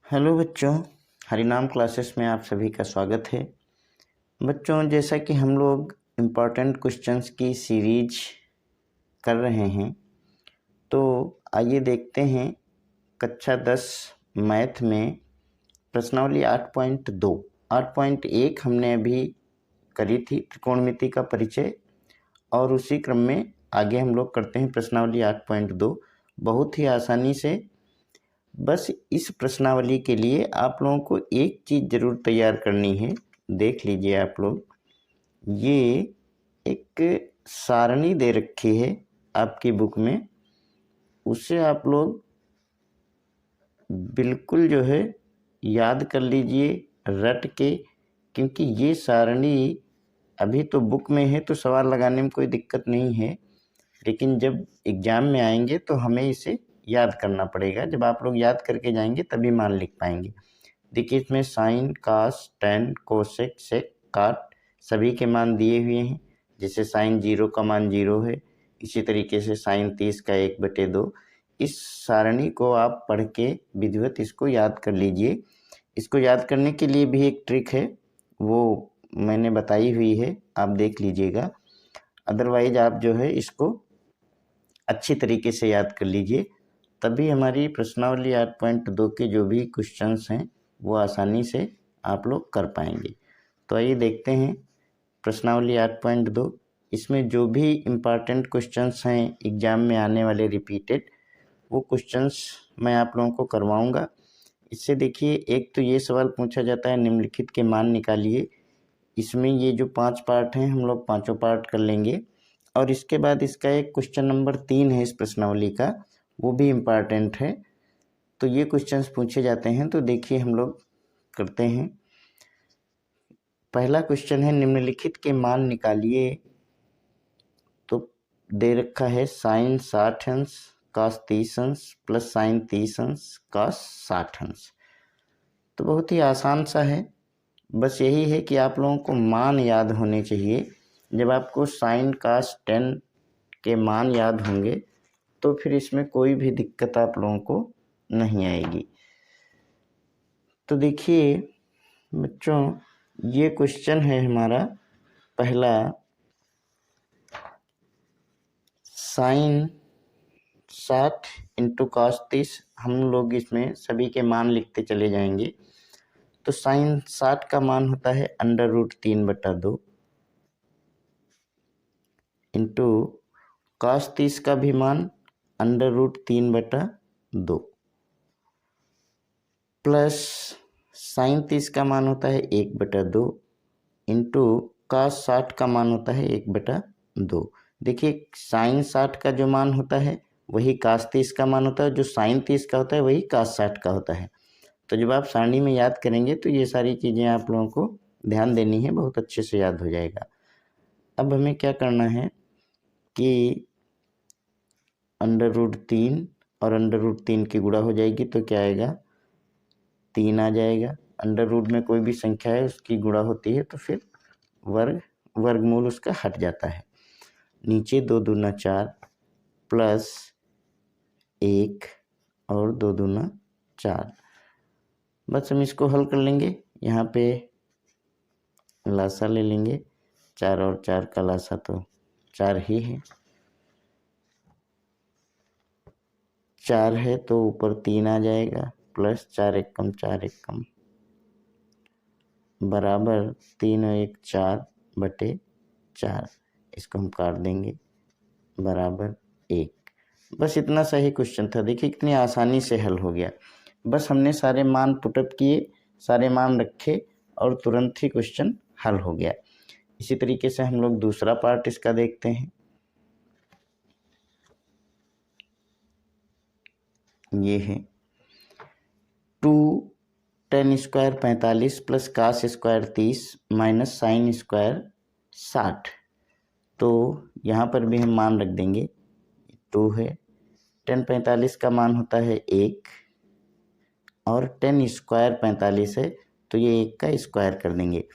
Hello बच्चों, हरिनाम classes में आप सभी का स्वागत है। बच्चों, जैसा कि हम लोग इम्पॉर्टेंट क्वेश्चंस की सीरीज कर रहे हैं, तो आइए देखते हैं कक्षा 10 मैथ में प्रश्नावली 8.2 8.1 हमने अभी करी थी, त्रिकोणमिति का परिचय, और उसी क्रम में आगे हम लोग करते हैं प्रश्नावली 8.2। बहुत ही आसानी से बस इस प्रश्नावली के लिए आप लोगों को एक चीज़ ज़रूर तैयार करनी है। देख लीजिए आप लोग, ये एक सारणी दे रखी है आपकी बुक में, उसे आप लोग बिल्कुल जो है याद कर लीजिए रट के, क्योंकि ये सारणी अभी तो बुक में है तो सवाल लगाने में कोई दिक्कत नहीं है, लेकिन जब एग्ज़ाम में आएंगे तो हमें इसे याद करना पड़ेगा। जब आप लोग याद करके जाएंगे तभी मान लिख पाएंगे। देखिए, इसमें साइन, कास, टेन, कोसेक, सेक, काट सभी के मान दिए हुए हैं। जैसे साइन 0 का मान 0 है, इसी तरीके से साइन 30 का 1/2। इस सारणी को आप पढ़ के विधिवत इसको याद कर लीजिए। इसको याद करने के लिए भी एक ट्रिक है, वो मैंने बताई हुई है, आप देख लीजिएगा। अदरवाइज आप जो है इसको अच्छी तरीके से याद कर लीजिए, तभी हमारी प्रश्नावली 8.2 के जो भी क्वेश्चंस हैं वो आसानी से आप लोग कर पाएंगे। तो आइए देखते हैं प्रश्नावली 8.2। इसमें जो भी इम्पॉर्टेंट क्वेश्चंस हैं एग्ज़ाम में आने वाले रिपीटेड, वो क्वेश्चंस मैं आप लोगों को करवाऊंगा। इससे देखिए, एक तो ये सवाल पूछा जाता है निम्नलिखित के मान निकालिए। इसमें ये जो 5 पार्ट हैं हम लोग पाँचों पार्ट कर लेंगे, और इसके बाद इसका एक क्वेश्चन नंबर 3 है इस प्रश्नावली का, वो भी इम्पॉर्टेंट है। तो ये क्वेश्चंस पूछे जाते हैं, तो देखिए हम लोग करते हैं। पहला क्वेश्चन है निम्नलिखित के मान निकालिए। तो दे रखा है साइन 60 अंश कास 30 अंश प्लस साइन 30 अंश कास 60 अंश। तो बहुत ही आसान सा है, बस यही है कि आप लोगों को मान याद होने चाहिए। जब आपको साइन कास 10 के मान याद होंगे तो फिर इसमें कोई भी दिक्कत आप लोगों को नहीं आएगी। तो देखिए बच्चों, ये क्वेश्चन है हमारा पहला, साइन 60 इंटू कास 30। हम लोग इसमें सभी के मान लिखते चले जाएंगे। तो साइन 60 का मान होता है √3/2 इंटू कास 30 का भी मान √3/2 प्लस साइन 30 का मान होता है 1/2 इंटू कास 60 का मान होता है 1/2। देखिए, साइन 60 का जो मान होता है वही कास 30 का मान होता है, जो साइन 30 का होता है वही कास 60 का होता है। तो जब आप सारणी में याद करेंगे तो ये सारी चीज़ें आप लोगों को ध्यान देनी है, बहुत अच्छे से याद हो जाएगा। अब हमें क्या करना है कि √3 और √3 की गुणा हो जाएगी तो क्या आएगा, 3 आ जाएगा। अंडर रूट में कोई भी संख्या है उसकी गुणा होती है तो फिर वर्गमूल उसका हट जाता है। नीचे 2 दूना 4 प्लस 1 और 2 दूना 4। बस हम इसको हल कर लेंगे। यहाँ पे लासा ले लेंगे, 4 और 4 का लासा तो 4 ही है। 4 है तो ऊपर 3 आ जाएगा, प्लस 4 1 कम 4 1 कम बराबर 3 और 1 4/4। इसको हम काट देंगे, बराबर 1। बस इतना सा ही क्वेश्चन था। देखिए कितनी आसानी से हल हो गया। बस हमने सारे मान पुटअप किए, सारे मान रखे और तुरंत ही क्वेश्चन हल हो गया। इसी तरीके से हम लोग दूसरा पार्ट इसका देखते हैं। ये है 2 tan square 45 plus cos square 30 minus sine square 60। तो यहाँ पर भी हम मान रख देंगे, 2 है, tan 45 का मान होता है 1 और tan स्क्वायर 45 है तो ये 1 का स्क्वायर कर देंगे।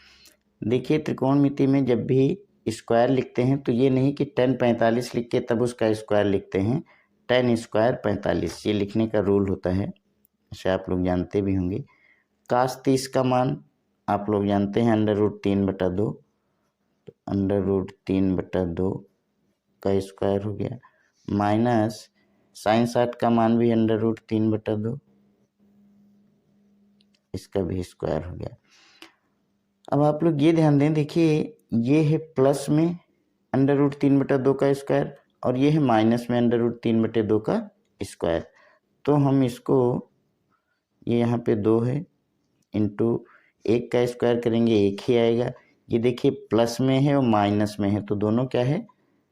देखिए, त्रिकोणमिति में जब भी स्क्वायर लिखते हैं तो ये नहीं कि tan 45 लिख के तब उसका स्क्वायर लिखते हैं, tan स्क्वायर 45 ये लिखने का रूल होता है। इसे आप लोग जानते भी होंगे। cos 30 का मान आप लोग जानते हैं √3/2, तो √3/2 का स्क्वायर हो गया, माइनस sin 60 का मान भी √3/2, इसका भी स्क्वायर हो गया। अब आप लोग ये ध्यान दें, देखिए ये है प्लस में √3/2 का स्क्वायर और ये है माइनस में √3/2 का स्क्वायर। तो हम इसको, ये यहाँ पे 2 है, इंटू 1 का स्क्वायर करेंगे 1 ही आएगा। ये देखिए प्लस में है और माइनस में है, तो दोनों क्या है,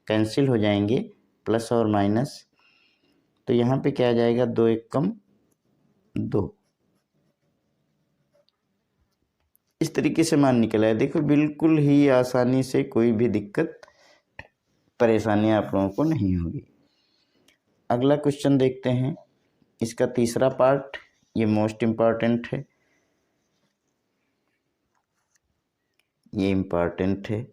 कैंसिल हो जाएंगे, प्लस और माइनस। तो यहाँ पे क्या आ जाएगा, 2 1 कम 2। इस तरीके से मान निकला है। देखो बिल्कुल ही आसानी से, कोई भी दिक्कत परेशानी आप लोगों को नहीं होगी। अगला क्वेश्चन देखते हैं, इसका तीसरा पार्ट, ये मोस्ट इम्पॉर्टेंट है, ये इम्पॉर्टेंट है।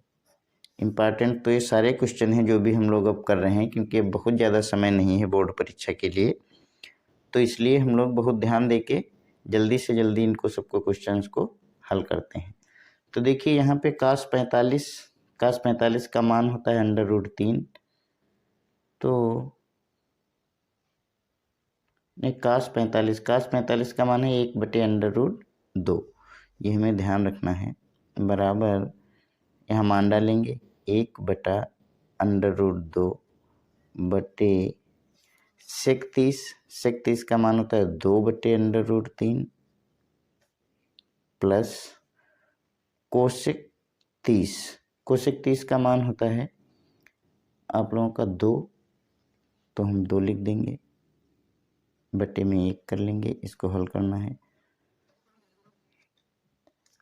इम्पॉर्टेंट तो ये सारे क्वेश्चन हैं जो भी हम लोग अब कर रहे हैं, क्योंकि बहुत ज़्यादा समय नहीं है बोर्ड परीक्षा के लिए, तो इसलिए हम लोग बहुत ध्यान देके जल्दी से जल्दी इनको सबको क्वेश्चंस को हल करते हैं। तो देखिए यहाँ पे cos 45 का मान होता है √3, तो नहीं, cos 45 का मान है 1/√2, ये हमें ध्यान रखना है, बराबर यहाँ मान डालेंगे 1/√2 बटे sec 30 का मान होता है 2/√3 प्लस कोसेक 30 का मान होता है आप लोगों का 2, तो हम 2 लिख देंगे, बटे में 1 कर लेंगे, इसको हल करना है।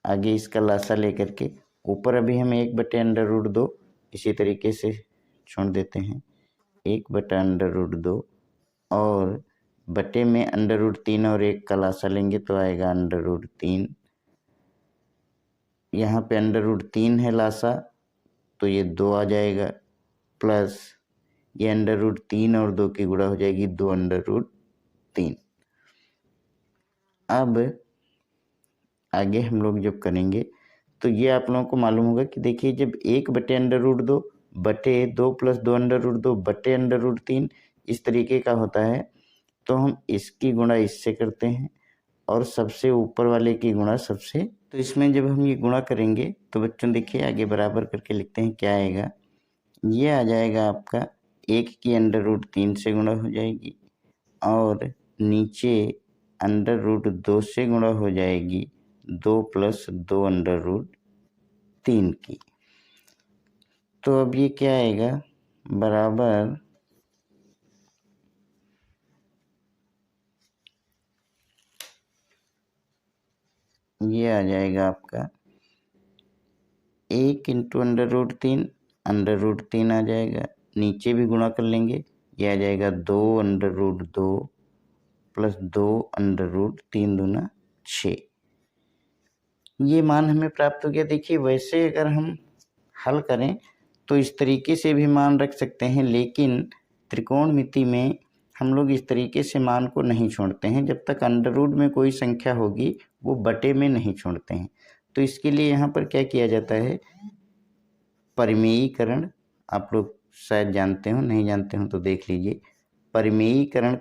आगे इसका लासा लेकर के ऊपर अभी हम 1/√2 इसी तरीके से छोड़ देते हैं, 1/√2 और बटे में √3 और 1 का लासा लेंगे तो आएगा √3। यहाँ पे √3 है लासा, तो ये 2 आ जाएगा, प्लस ये √3 और 2 की गुणा हो जाएगी 2√3। अब आगे हम लोग जब करेंगे तो ये आप लोगों को मालूम होगा कि देखिए जब 1/√2 बटे 2 + 2/√2 बटे √3 इस तरीके का होता है, तो हम इसकी गुणा इससे करते हैं और सबसे ऊपर वाले की गुणा सबसे। तो इसमें जब हम ये गुणा करेंगे तो बच्चों देखिए आगे बराबर करके लिखते हैं, क्या आएगा, ये आ जाएगा आपका 1 की √3 से गुणा हो जाएगी और नीचे √2 से गुणा हो जाएगी 2 + 2/√3 की। तो अब ये क्या आएगा, बराबर ये आ जाएगा आपका 1 × √3 आ जाएगा, नीचे भी गुणा कर लेंगे, ये आ जाएगा 2/√2 + 2/√3 दूना 6। ये मान हमें प्राप्त हो गया। देखिए वैसे अगर हम हल करें तो इस तरीके से भी मान रख सकते हैं, लेकिन त्रिकोणमिति में हम लोग इस तरीके से मान को नहीं छोड़ते हैं, जब तक अंडर में कोई संख्या होगी वो बटे में नहीं छोड़ते हैं। तो इसके लिए यहाँ पर क्या किया जाता है, परिमेयीकरण, आप लोग शायद जानते हो, नहीं जानते हो तो देख लीजिए। परिमेयीकरण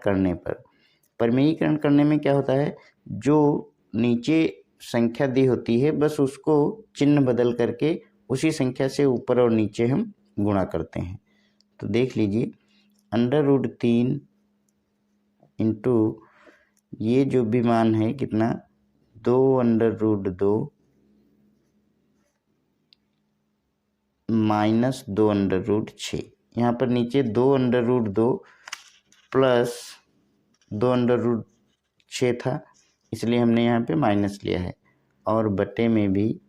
करने में क्या होता है, जो नीचे संख्या दी होती है बस उसको चिन्ह बदल करके उसी संख्या से ऊपर और नीचे हम गुणा करते हैं। तो देख लीजिए √3 इंटू ये जो भी मान है कितना, 2/√2 माइनस 2/6। यहाँ पर नीचे 2/√2 प्लस 2/6 था, इसलिए हमने यहाँ पे माइनस लिया है, और बटे में भी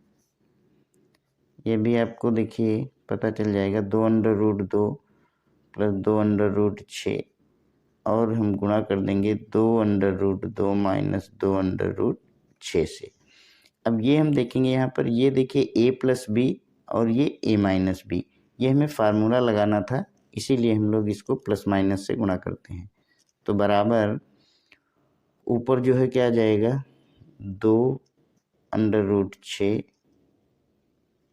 ये भी आपको देखिए पता चल जाएगा 2/√2 प्लस 2/6 और हम गुणा कर देंगे 2/√2 माइनस 2/6 से। अब ये हम देखेंगे यहाँ पर, ये देखिए a + b और ये a - b, ये हमें फार्मूला लगाना था, इसीलिए हम लोग इसको प्लस माइनस से गुणा करते हैं। तो बराबर ऊपर जो है क्या आ जाएगा 2√6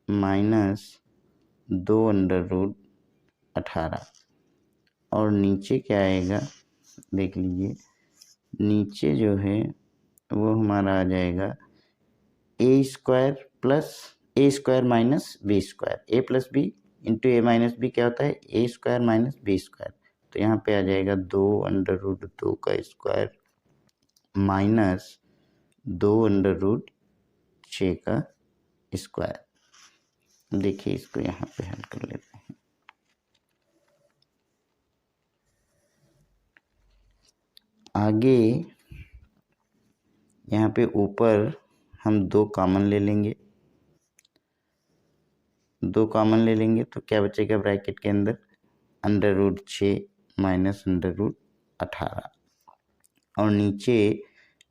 माइनस 2√18 और नीचे क्या आएगा देख लीजिए, नीचे जो है वो हमारा आ जाएगा a² minus b²। a plus b into a minus b क्या होता है a² माइनस b²। तो यहाँ पे आ जाएगा 2√2 का स्क्वायर माइनस 2√6 का स्क्वायर। देखिए इसको यहाँ पे हल कर लेते हैं। आगे यहाँ पे ऊपर हम 2 कॉमन ले लेंगे, 2 कॉमन ले लेंगे तो क्या बचेगा ब्रैकेट के अंदर √6 माइनस √18 और नीचे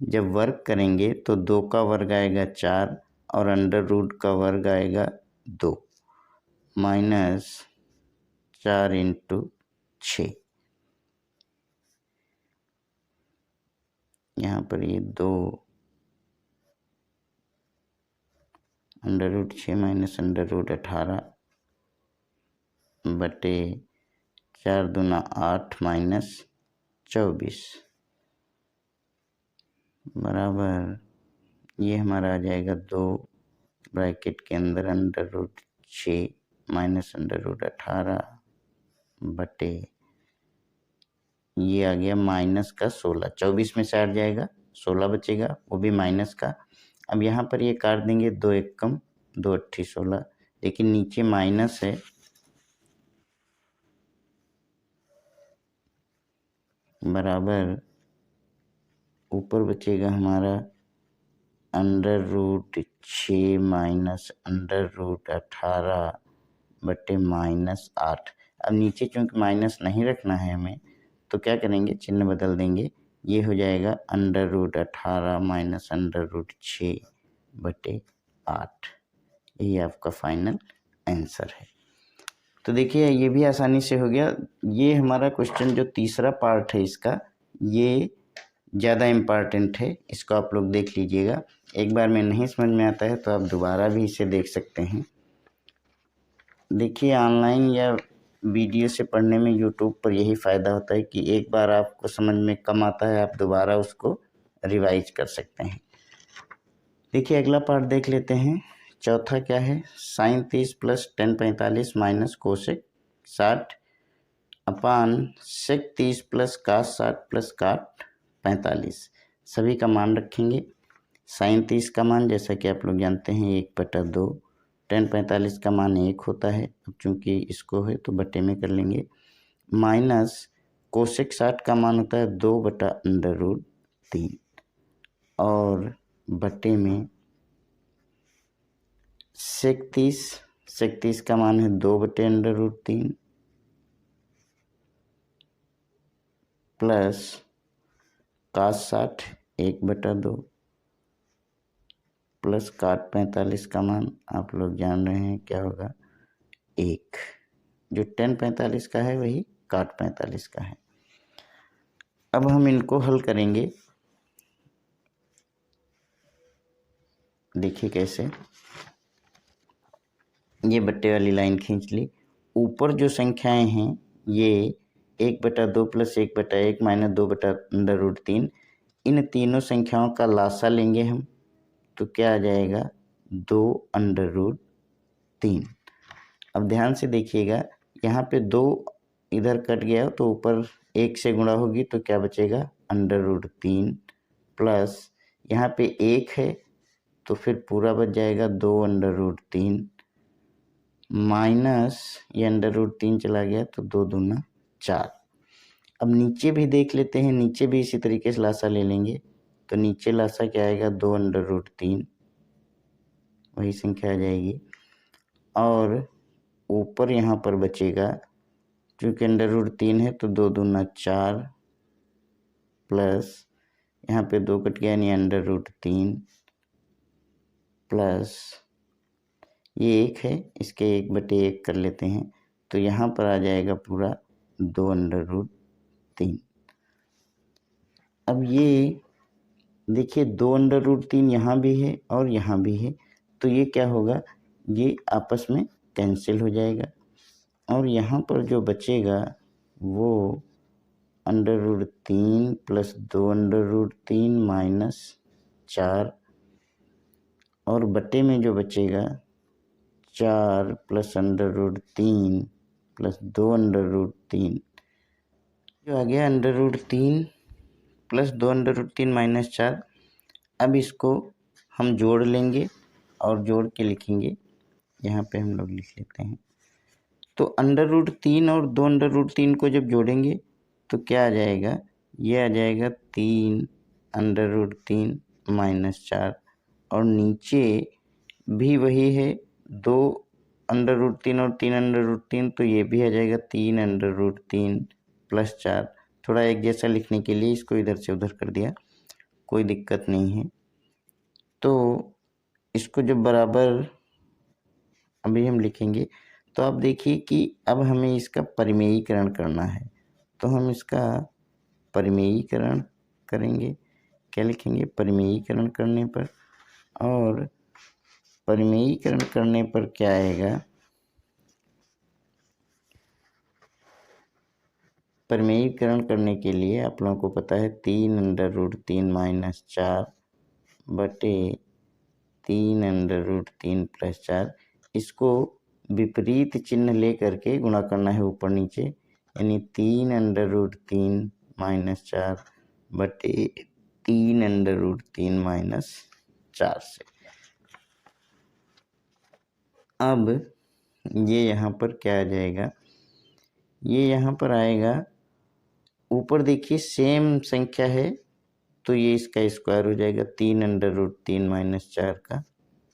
जब वर्ग करेंगे तो 2 का वर्ग आएगा 4 और √ का वर्ग आएगा 2 माइनस 4 × 6। यहाँ पर ये 2 √6 माइनस √18 बटे 4 दूना 8 माइनस 24 बराबर ये हमारा आ जाएगा 2 ब्रैकेट के अंदर √6 माइनस √18 बटे ये आ गया माइनस का 16। 24 में से 8 जाएगा 16 बचेगा, वो भी माइनस का। अब यहाँ पर ये काट देंगे 2 एक कम 2 8 16, लेकिन नीचे माइनस है बराबर ऊपर बचेगा हमारा √6 माइनस √18 बटे -8। अब नीचे चूंकि माइनस नहीं रखना है हमें तो क्या करेंगे चिन्ह बदल देंगे, ये हो जाएगा √18 माइनस √6 बटे 8। ये आपका फाइनल आंसर है। तो देखिए ये भी आसानी से हो गया। ये हमारा क्वेश्चन जो तीसरा पार्ट है इसका ये ज़्यादा इम्पॉर्टेंट है, इसको आप लोग देख लीजिएगा। एक बार में नहीं समझ में आता है तो आप दोबारा भी इसे देख सकते हैं। देखिए ऑनलाइन या वीडियो से पढ़ने में यूट्यूब पर यही फ़ायदा होता है कि एक बार आपको समझ में कम आता है आप दोबारा उसको रिवाइज कर सकते हैं। देखिए अगला पार्ट देख लेते हैं। चौथा क्या है, sin 30 plus tan 45 minus cosec 60 अपान sec 30 plus cos 60 plus cot 45 सभी का मान रखेंगे। sin 30 का मान जैसा कि आप लोग जानते हैं 1/2, tan 45 का मान 1 होता है, अब चूंकि इसको है तो बटे में कर लेंगे, माइनस कोसेक 60 का मान होता है 2/√3 और बटे में sec 30 का मान है 2/√3 प्लस cos 60 1/2 प्लस cot 45 का मान आप लोग जान रहे हैं क्या होगा 1। जो tan 45 का है वही cot 45 का है। अब हम इनको हल करेंगे, देखिए कैसे। ये बट्टे वाली लाइन खींच ली, ऊपर जो संख्याएं हैं ये 1/2 प्लस 1/1 माइनस 2/√3, इन तीनों संख्याओं का लासा लेंगे हम तो क्या आ जाएगा 2/√3। अब ध्यान से देखिएगा यहाँ पे 2 इधर कट गया तो ऊपर 1 से गुणा होगी तो क्या बचेगा √3 प्लस यहाँ पे 1 है तो फिर पूरा बच जाएगा 2/√3 माइनस ये √3 चला गया तो 2 दूना 4। अब नीचे भी देख लेते हैं, नीचे भी इसी तरीके से लासा ले लेंगे तो नीचे लासा क्या आएगा 2/√3 वही संख्या आ जाएगी और ऊपर यहाँ पर बचेगा चूँकि √3 है तो 2 दूना 4 प्लस यहाँ पे 2 कट गया यानी √3 प्लस ये 1 है इसके 1/1 कर लेते हैं तो यहाँ पर आ जाएगा पूरा 2/√3। अब ये देखिए 2√3 यहाँ भी है और यहाँ भी है, तो ये क्या होगा, ये आपस में कैंसिल हो जाएगा और यहाँ पर जो बचेगा वो √3 प्लस 2√3 माइनस 4 और बटे में जो बचेगा 4 प्लस √3 प्लस 2√3 जो आ गया √3 प्लस 2√3 माइनस 4। अब इसको हम जोड़ लेंगे और जोड़ के लिखेंगे, यहाँ पे हम लोग लिख लेते हैं। तो √3 और 2√3 को जब जोड़ेंगे तो क्या आ जाएगा, ये आ जाएगा 3 √3 माइनस 4 और नीचे भी वही है 2 √3 और 3 √3, तो ये भी आ जाएगा 3 √3 प्लस 4। थोड़ा एक जैसा लिखने के लिए इसको इधर से उधर कर दिया, कोई दिक्कत नहीं है। तो इसको जब बराबर अभी हम लिखेंगे तो आप देखिए कि अब हमें इसका परिमेयीकरण करना है, तो हम इसका परिमेयीकरण करेंगे। क्या लिखेंगे, परिमेयीकरण करने पर, और परिमेयीकरण करने पर क्या आएगा, परिमेयीकरण करने के लिए आप लोगों को पता है 3 √3 माइनस 4 बटे 3 √3 प्लस 4, इसको विपरीत चिन्ह ले करके गुणा करना है ऊपर नीचे, यानी 3 √3 माइनस 4 बटे 3 √3 माइनस 4 से। अब ये यहाँ पर क्या आ जाएगा, ये यहाँ पर आएगा, ऊपर देखिए सेम संख्या है तो ये इसका स्क्वायर हो जाएगा, 3 √3 माइनस 4 का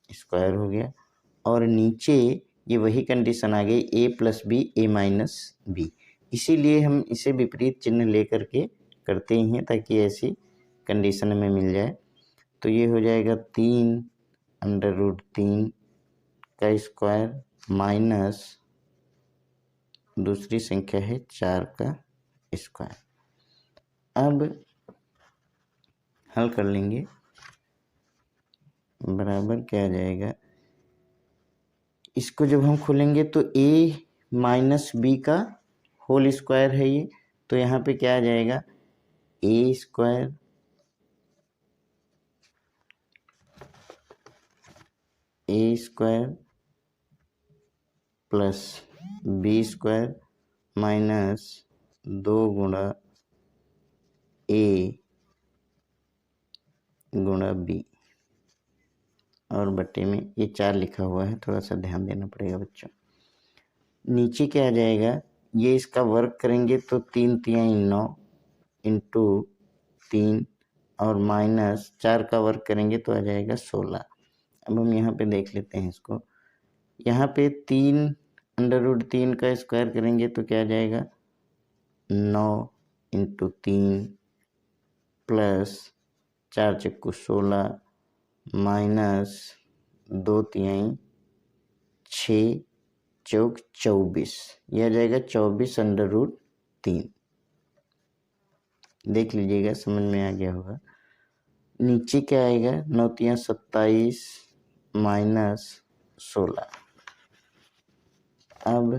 स्क्वायर हो गया, और नीचे ये वही कंडीशन आ गई a plus b a minus b, इसीलिए हम इसे विपरीत चिन्ह ले करके करते ही हैं ताकि ऐसी कंडीशन हमें मिल जाए। तो ये हो जाएगा 3 √3 का स्क्वायर माइनस दूसरी संख्या है 4 का स्क्वायर। अब हल कर लेंगे, बराबर क्या आ जाएगा, इसको जब हम खोलेंगे तो a माइनस बी का होल स्क्वायर है ये, तो यहाँ पे क्या आ जाएगा, a square plus b square minus 2 गुणा a गुणा b, और बटे में ये 4 लिखा हुआ है, थोड़ा सा ध्यान देना पड़ेगा बच्चों। नीचे क्या आ जाएगा, ये इसका वर्ग करेंगे तो 3 तिहाई 9 इंटू 3 और माइनस 4 का वर्ग करेंगे तो आ जाएगा 16। अब हम यहाँ पे देख लेते हैं इसको, यहाँ पे 3 √3 का स्क्वायर करेंगे तो क्या आ जाएगा, 9 इंटू 3 प्लस 4 चक्कू 16 माइनस 2 तिहाई 6 चौक 24, यह आ जाएगा 24 √3। देख लीजिएगा, समझ में आ गया होगा। नीचे क्या आएगा, 9 तिहाई 27 माइनस 16। अब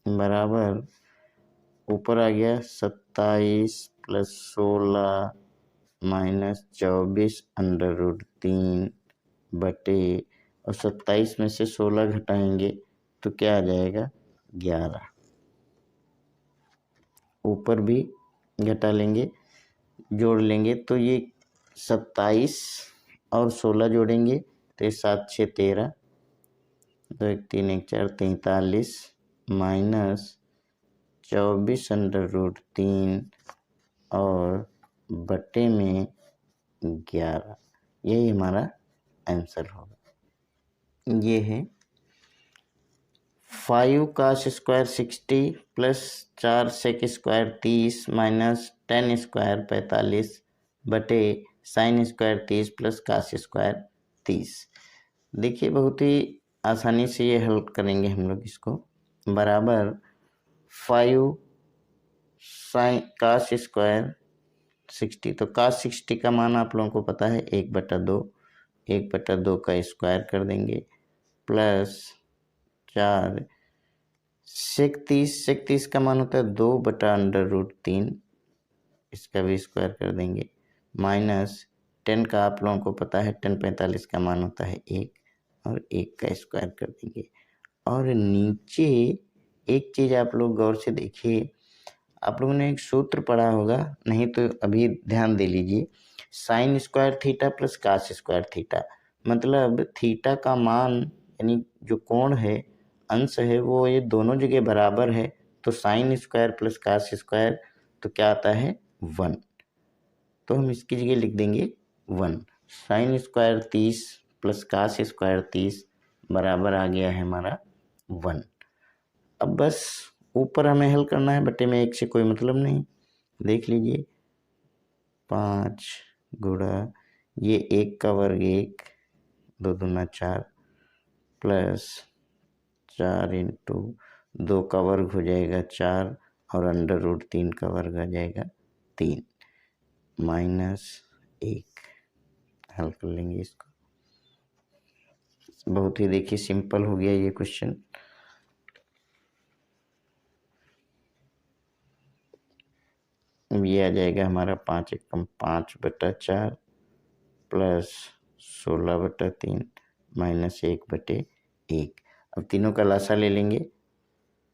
बराबर ऊपर आ गया 27 प्लस 16 माइनस 24 √3 बटे, और 27 में से 16 घटाएंगे तो क्या आ जाएगा, 11। ऊपर भी घटा लेंगे, जोड़ लेंगे तो ये 27 और 16 जोड़ेंगे तो ये 7 6 13, 2 1 3 1 4 43 माइनस 24 √3 और बटे में 11, यही हमारा आंसर होगा। ये है 5 cos square 60 plus 4 sec square 30 minus 10 square 45 बटे sine square 30 plus cos square 30। देखिए बहुत ही आसानी से ये हल करेंगे हम लोग इसको, बराबर 5 साइन कास स्क्वायर 60, तो cos 60 का मान आप लोगों को पता है 1/2, 1/2 का स्क्वायर कर देंगे प्लस 4, sec 30 का मान होता है 2/√3, इसका भी स्क्वायर कर देंगे माइनस 10 का आप लोगों को पता है 10 45 का मान होता है 1, और 1 का स्क्वायर कर देंगे। और नीचे एक चीज़ आप लोग गौर से देखिए, आप लोगों ने एक सूत्र पढ़ा होगा, नहीं तो अभी ध्यान दे लीजिए, sine square theta plus cos square theta, मतलब थीटा का मान यानी जो कोण है, अंश है, वो ये दोनों जगह बराबर है, तो sine square plus cos square तो क्या आता है 1, तो हम इसकी जगह लिख देंगे 1। Sine square 30 plus cos square 30 बराबर आ गया है हमारा 1। अब बस ऊपर हमें हल करना है, बटे में 1 से कोई मतलब नहीं, देख लीजिए 5 गुणा ये 1 का वर्ग 1, 2 दूना 4 प्लस 4 इंटू 2 का वर्ग हो जाएगा 4 और √3 का वर्ग आ जाएगा 3 माइनस 1। हल कर लेंगे इसको, बहुत ही देखिए सिंपल हो गया ये क्वेश्चन। ये आ जाएगा हमारा 5 एकम 5/4 प्लस 16/3 माइनस 1/1। अब तीनों का लासा ले लेंगे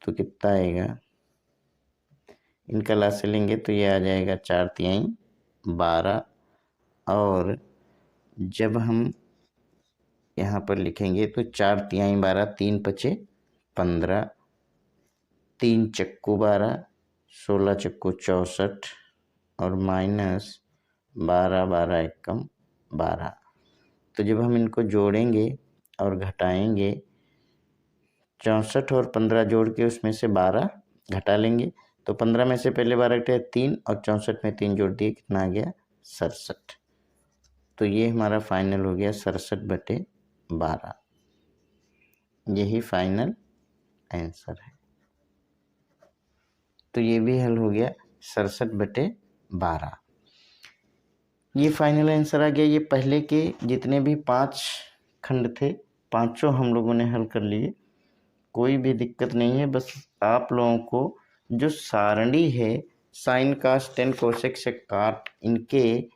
तो कितना आएगा, इनका लासा लेंगे तो ये आ जाएगा 4×3 12, और जब हम यहाँ पर लिखेंगे तो 4×3 12, 3×5 15, 3 चक्कू 12, 16 चक्कू 64 और माइनस 12 12 एकम 12। तो जब हम इनको जोड़ेंगे और घटाएंगे, 64 और 15 जोड़ के उसमें से 12 घटा लेंगे, तो 15 में से पहले 12 घटे 3 और 64 में 3 जोड़ दिए, कितना आ गया 67। तो ये हमारा फाइनल हो गया 67/12, यही फाइनल आंसर है। तो ये भी हल हो गया 67/12, ये फाइनल आंसर आ गया। ये पहले के जितने भी 5 खंड थे, पांचों हम लोगों ने हल कर लिए, कोई भी दिक्कत नहीं है। बस आप लोगों को जो सारणी है साइन कास टेन कोसेक सेक काट, इनके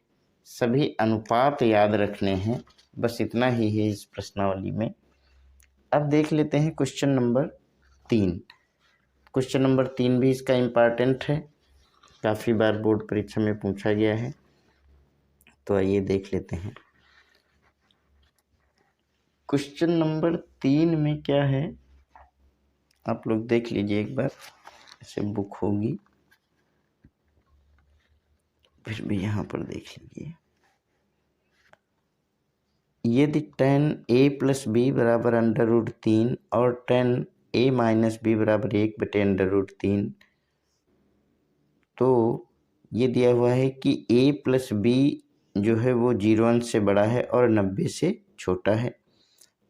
सभी अनुपात याद रखने हैं, बस इतना ही है इस प्रश्नावली में। अब देख लेते हैं क्वेश्चन नंबर 3। क्वेश्चन नंबर 3 भी इसका इम्पॉर्टेंट है, काफ़ी बार बोर्ड परीक्षा में पूछा गया है, तो आइए देख लेते हैं। क्वेश्चन नंबर 3 में क्या है आप लोग देख लीजिए एक बार, ऐसे बुक होगी फिर भी यहाँ पर देख लीजिए। यदि tan a + b बराबर √3 और tan a - b बराबर 1/√3, तो ये दिया हुआ है कि a + b जो है वो 0 अंश से बड़ा है और 90 से छोटा है,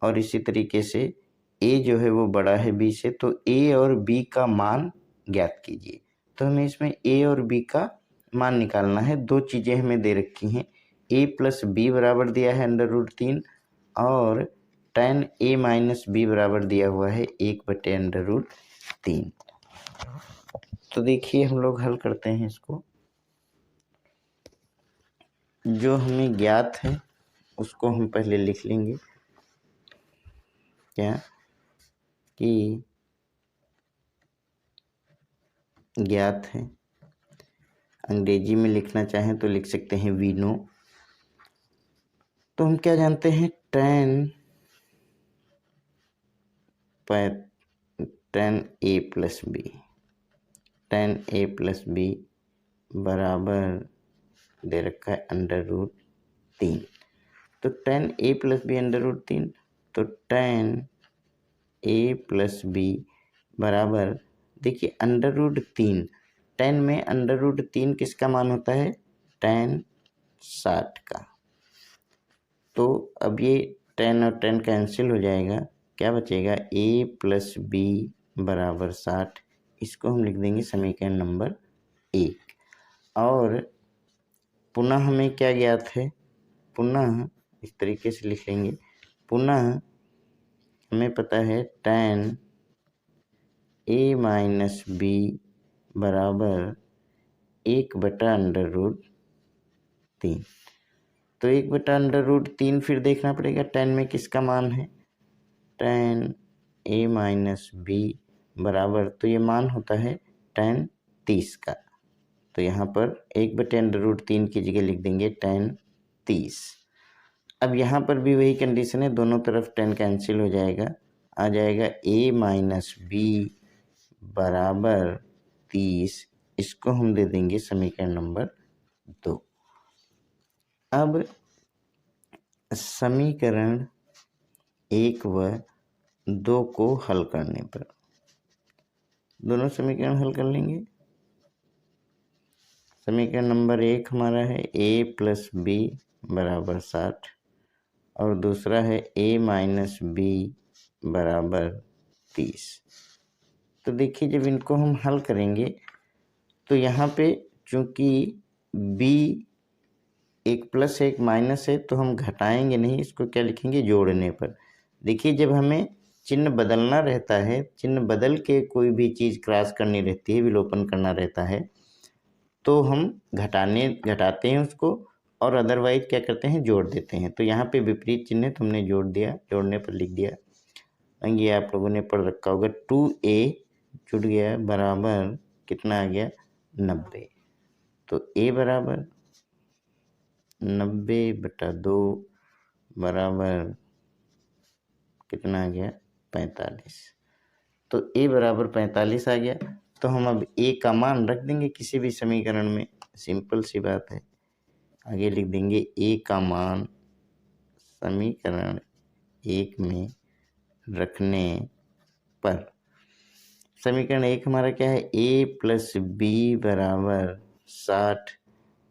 और इसी तरीके से a जो है वो बड़ा है b से, तो a और b का मान ज्ञात कीजिए। तो हमें इसमें a और b का मान निकालना है। दो चीज़ें हमें दे रखी हैं, a + b बराबर दिया है √3 और tan a - b बराबर दिया हुआ है 1/√3। तो देखिए हम लोग हल करते हैं इसको। जो हमें ज्ञात है उसको हम पहले लिख लेंगे, क्या कि ज्ञात है, अंग्रेजी में लिखना चाहें तो लिख सकते हैं वी नो। तो हम क्या जानते हैं, tan a + b, tan a + b बराबर दे रखा है √3। तो tan a + b √3, तो tan a + b बराबर, देखिए √3, tan में √3 किसका मान होता है, tan 60 का। तो अब ये tan और tan कैंसिल हो जाएगा, क्या बचेगा a + b बराबर 60, इसको हम लिख देंगे समीकरण नंबर 1। और पुनः हमें क्या ज्ञात है, पुनः इस तरीके से लिख लेंगे, पुनः हमें पता है tan a माइनस बी बराबर 1/√3। तो 1/√3 फिर देखना पड़ेगा tan में किसका मान है, tan a माइनस बी बराबर, तो ये मान होता है tan 30 का। तो यहाँ पर 1/√3 की जगह लिख देंगे tan 30। अब यहाँ पर भी वही कंडीशन है, दोनों तरफ tan कैंसिल हो जाएगा, आ जाएगा a माइनस बी बराबर 30। इसको हम दे देंगे समीकरण नंबर 2। अब समीकरण 1 व 2 को हल करने पर दोनों समीकरण हल कर लेंगे। समीकरण नंबर 1 हमारा है a प्लस बी बराबर 60 और दूसरा है a माइनस बी बराबर 30। तो देखिए जब इनको हम हल करेंगे तो यहाँ पे चूँकि b एक प्लस एक माइनस है तो हम घटाएंगे नहीं, इसको क्या लिखेंगे, जोड़ने पर। देखिए जब हमें चिन्ह बदलना रहता है, चिन्ह बदल के कोई भी चीज़ क्रॉस करनी रहती है, विलोपन करना रहता है, तो हम घटाते हैं उसको और अदरवाइज क्या करते हैं, जोड़ देते हैं। तो यहाँ पे विपरीत चिन्ह है तो हमने जोड़ दिया, जोड़ने पर लिख दिया। ये आप लोगों ने पढ़ रखा होगा, 2a जुड़ गया बराबर कितना आ गया, 90। तो a बराबर 90/2 बराबर कितना आ गया, 45। तो a बराबर 45 आ गया। तो हम अब a का मान रख देंगे किसी भी समीकरण में, सिंपल सी बात है। आगे लिख देंगे a का मान समीकरण 1 में रखने पर, समीकरण 1 हमारा क्या है, a प्लस बी बराबर 60।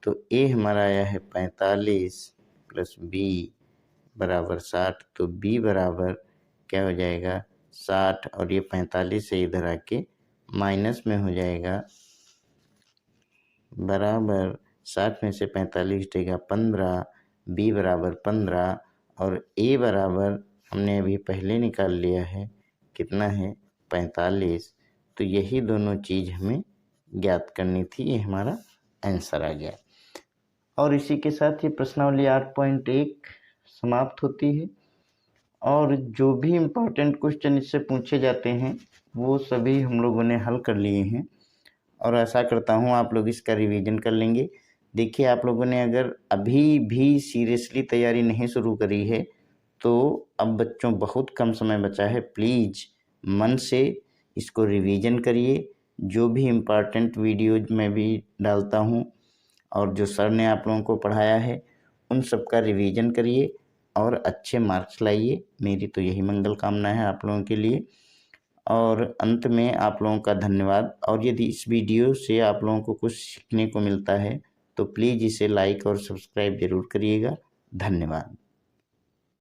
तो a हमारा आया है 45 प्लस b बराबर 60। तो b बराबर क्या हो जाएगा, 60, और ये 45 से इधर आके माइनस में हो जाएगा, बराबर 60 में से 45 हटेगा 15, b बराबर 15 और a बराबर हमने अभी पहले निकाल लिया है, कितना है, 45। तो यही दोनों चीज़ हमें ज्ञात करनी थी, ये हमारा आंसर आ गया। और इसी के साथ ये प्रश्नावली 8.1 समाप्त होती है। और जो भी इम्पोर्टेंट क्वेश्चन इससे पूछे जाते हैं वो सभी हम लोगों ने हल कर लिए हैं और आशा करता हूँ आप लोग इसका रिवीजन कर लेंगे। देखिए आप लोगों ने अगर अभी भी सीरियसली तैयारी नहीं शुरू करी है तो अब बच्चों बहुत कम समय बचा है, प्लीज़ मन से इसको रिवीजन करिए। जो भी इम्पोर्टेंट वीडियोज मैं भी डालता हूँ और जो सर ने आप लोगों को पढ़ाया है उन सब का रिवीजन करिए और अच्छे मार्क्स लाइए। मेरी तो यही मंगल कामना है आप लोगों के लिए। और अंत में आप लोगों का धन्यवाद। और यदि इस वीडियो से आप लोगों को कुछ सीखने को मिलता है तो प्लीज़ इसे लाइक और सब्सक्राइब ज़रूर करिएगा। धन्यवाद।